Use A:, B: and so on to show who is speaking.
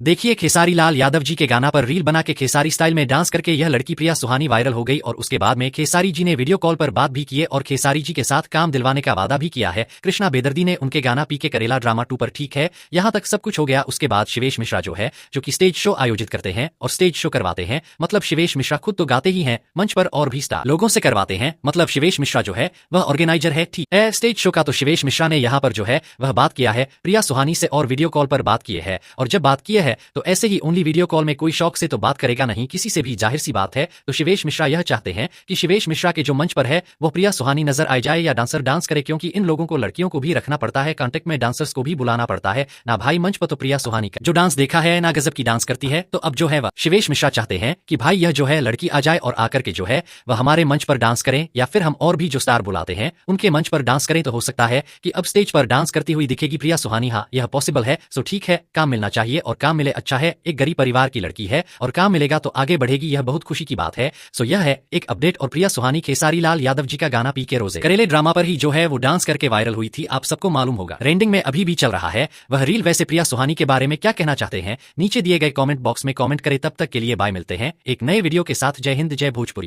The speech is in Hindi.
A: देखिए, खेसारी लाल यादव जी के गाना पर रील बना के खेसारी स्टाइल में डांस करके यह लड़की प्रिया सुहानी वायरल हो गई और उसके बाद में खेसारी जी ने वीडियो कॉल पर बात भी किए और खेसारी जी के साथ काम दिलवाने का वादा भी किया है। कृष्णा बेदर्दी ने उनके गाना पी के करेला ड्रामा 2 पर ठीक है, यहाँ तक सब कुछ हो गया। उसके बाद शिवेश मिश्रा जो है, जो कि स्टेज शो आयोजित करते हैं और स्टेज शो करवाते हैं, मतलब शिवेश मिश्रा खुद तो गाते ही हैं मंच पर और भी स्टार लोगों से करवाते हैं, मतलब शिवेश मिश्रा जो है वह ऑर्गेनाइजर है, ठीक है स्टेज शो का। तो शिवेश मिश्रा ने यहाँ पर जो है वह बात किया है प्रिया सुहानी से और वीडियो कॉल पर बात किए है। और जब बात किए है तो ऐसे ही ओनली वीडियो कॉल में कोई शौक से तो बात करेगा नहीं, किसी से भी, जाहिर सी बात है। तो शिवेश मिश्रा यह चाहते हैं कि शिवेश मिश्रा के जो मंच पर है वो प्रिया सुहानी नजर आ जाए या डांसर डांस करे, क्योंकि इन लोगों को लड़कियों को भी रखना पड़ता है, कांटेक्ट में डांसर्स को भी बुलाना पड़ता है ना भाई। मंच पर तो प्रिया सुहानी का जो डांस देखा है ना गजब की डांस करती है, तो अब जो है वह शिवेश मिश्रा चाहते हैं कि भाई यह जो है लड़की आ जाए और आकर के जो है वह हमारे मंच पर डांस करें, या फिर हम और भी जो स्टार बुलाते हैं उनके मंच पर डांस करें। तो हो सकता है कि अब स्टेज पर डांस करती हुई दिखेगी प्रिया सुहानी। हाँ, यह पॉसिबल है। सो ठीक है, काम मिलना चाहिए और काम मिले अच्छा है। एक गरीब परिवार की लड़की है और काम मिलेगा तो आगे बढ़ेगी, यह बहुत खुशी की बात है। सो यह है एक अपडेट। और प्रिया सुहानी खेसारी लाल यादव जी का गाना पी के रोजे करेले ड्रामा पर ही जो है वो डांस करके वायरल हुई थी, आप सबको मालूम होगा। ट्रेंडिंग में अभी भी चल रहा है वह रील। वैसे प्रिया सुहानी के बारे में क्या कहना चाहते हैं नीचे दिए गए कमेंट बॉक्स में कमेंट करें। तब तक के लिए बाय, मिलते हैं एक नए वीडियो के साथ। जय हिंद, जय भोजपुरी।